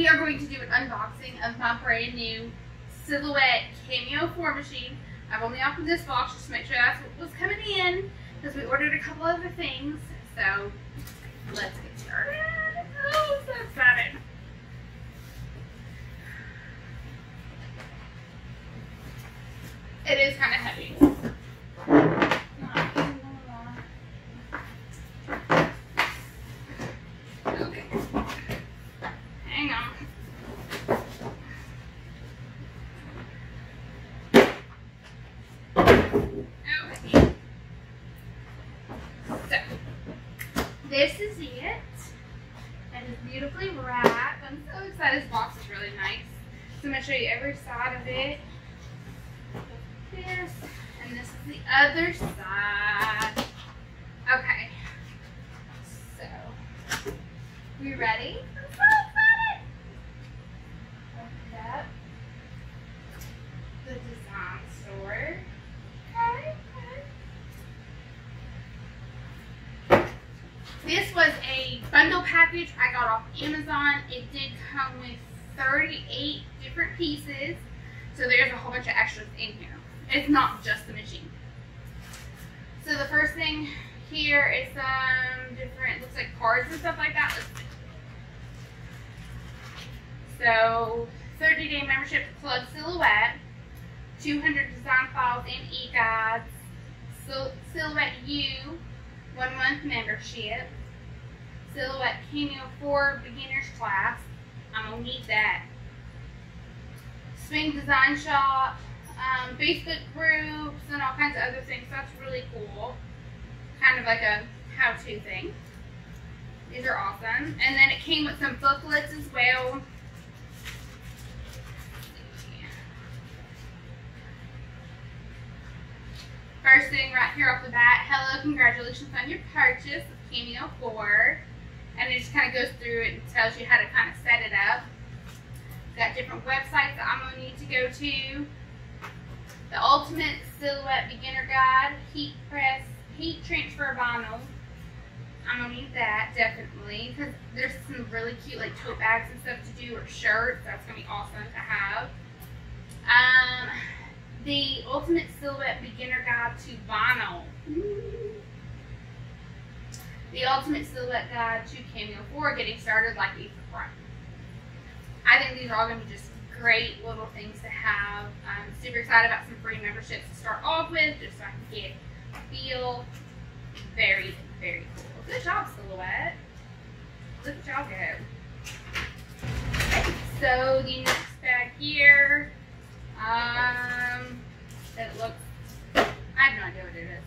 we are going to do an unboxing of my brand new Silhouette CAMEO 4 machine. I've only opened this box just to make sure that's what was coming in, because we ordered a couple other things. So let's get started. Oh, I'm so excited. It is kind of heavy. Okay. Hang on. Okay. So, this is it. And it's beautifully wrapped. I'm so excited. This box is really nice. So I'm going to show you every side of it. This, and this is the other side. Okay. So, we ready? I'm so excited. Open up the design store. Okay. This was a bundle package I got off Amazon. It did come with 38 different pieces, so there's a whole bunch of extras in here. It's not just the machine. So the first thing here is some different, looks like cards and stuff like that. Let's see. So 30-day membership to Club Silhouette, 200 design files and e-guides, Silhouette U, 1 month membership, Silhouette CAMEO 4 beginners class. I'm gonna need that. Swing design shop, Facebook groups, and all kinds of other things. That's really cool. Kind of like a how-to thing. These are awesome. And then it came with some booklets as well. First thing right here off the bat, hello, congratulations on your purchase of CAMEO 4. And it just kind of goes through it and tells you how to kind of set it up. It's got different websites that I'm going to need to go to. The Ultimate Silhouette Beginner Guide, heat transfer vinyl. I'm going to need that, definitely, because there's some really cute like tote bags and stuff to do, or shirts. That's going to be awesome to have. The Ultimate Silhouette Beginner Guide to Vinyl. The Ultimate Silhouette Guide to CAMEO 4, getting started like we prefer. I think these are all going to be just great little things to have. I'm super excited about some free memberships to start off with, just so I can get a feel. Very, very cool. Good job, Silhouette. Look at y'all go. Okay, so the next bag here, it looks, I have no idea what it is.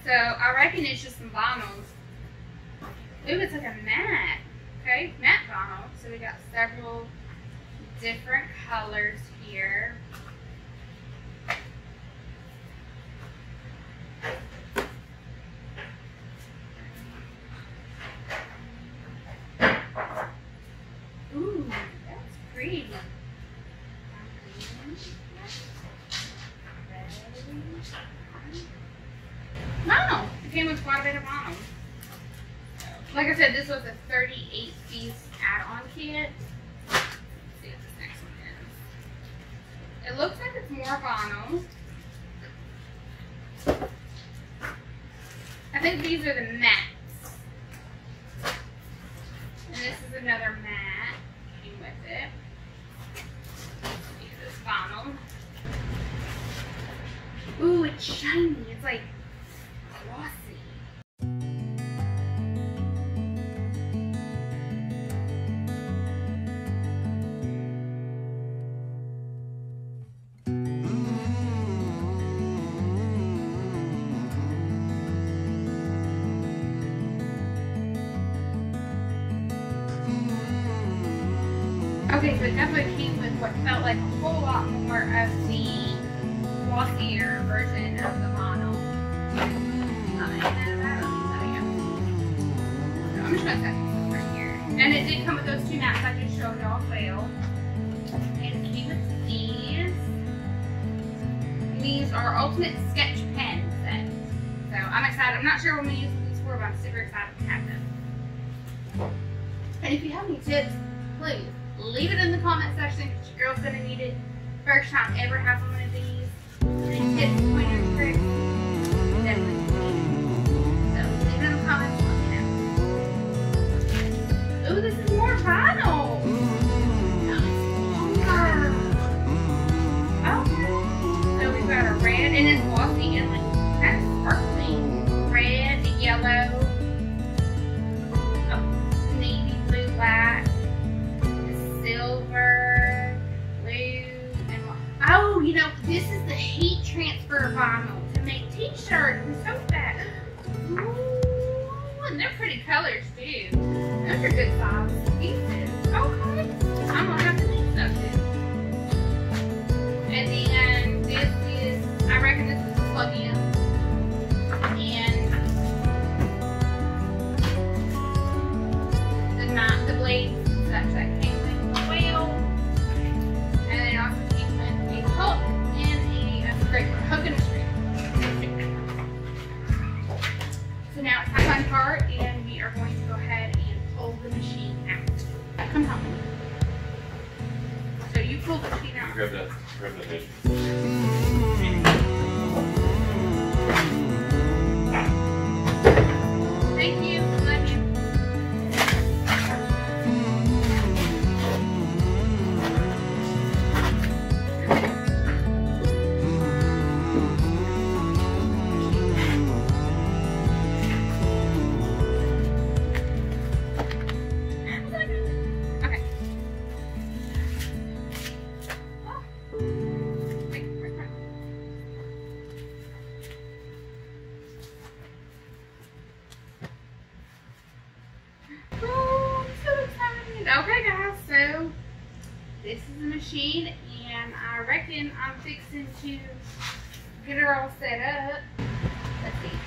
So I reckon it's just some vinyls. Ooh, it's like a matte. Okay, matte vinyl. So we got several different colors here. Ooh, that's pretty. Vinyl. It came with quite a bit of vinyl. Like I said, this was a 38-piece add-on kit. Let's see what this next one is. It looks like it's more vinyl. I think these are the mattes. And this is another matte. Came with it. Let's see this vinyl. Ooh, it's shiny. It's like glossy. Okay, so it definitely came with what felt like a whole lot more of the glossier version of the vinyl. I'm just going to set this right here. And it did come with those two mats I just showed y'all as well. And it came with these. These are Ultimate Sketch Pen sets. So I'm excited. I'm not sure when we use these for, but I'm super excited to have them. And if you have any tips, please leave it in the comment section because your girl's going to need it. First time ever having one of these. Any tips, pointers, tricks, definitely need it. So leave it in the comments and let me know. Ooh, this is more vinyl. Okay. So we've got a red and it's glossy and like kind of sparkly. Red, yellow, navy blue, black, silver, blue, and oh, you know, this is the heat transfer vinyl to make t-shirts and so that. Ooh, and they're pretty colors too. Those are good size pieces. Okay, I'm gonna have to make some too. And then this is, I reckon this is a plug-in. And the blades that came with the wheel. And then it also came with a hook and a scraper. Hook and a scraper. So now it's the fun part, and we are going to go ahead and pull the machine out. Come help me. So you pull the machine out. Grab that edge. Thank you. Love you. Okay. Wait, where's my... Oh, I'm so excited. Okay, guys, so this is the machine, and I reckon I'm fixing to get her all set up. Let's see.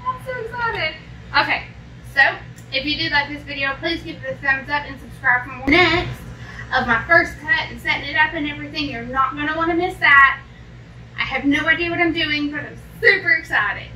I'm so excited. Okay, so if you did like this video, please give it a thumbs up and subscribe for more. Next of my first cut and setting it up and everything, you're not going to want to miss that. I have no idea what I'm doing, but I'm super excited.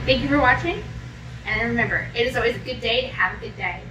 Thank you for watching, and remember, it is always a good day to have a good day.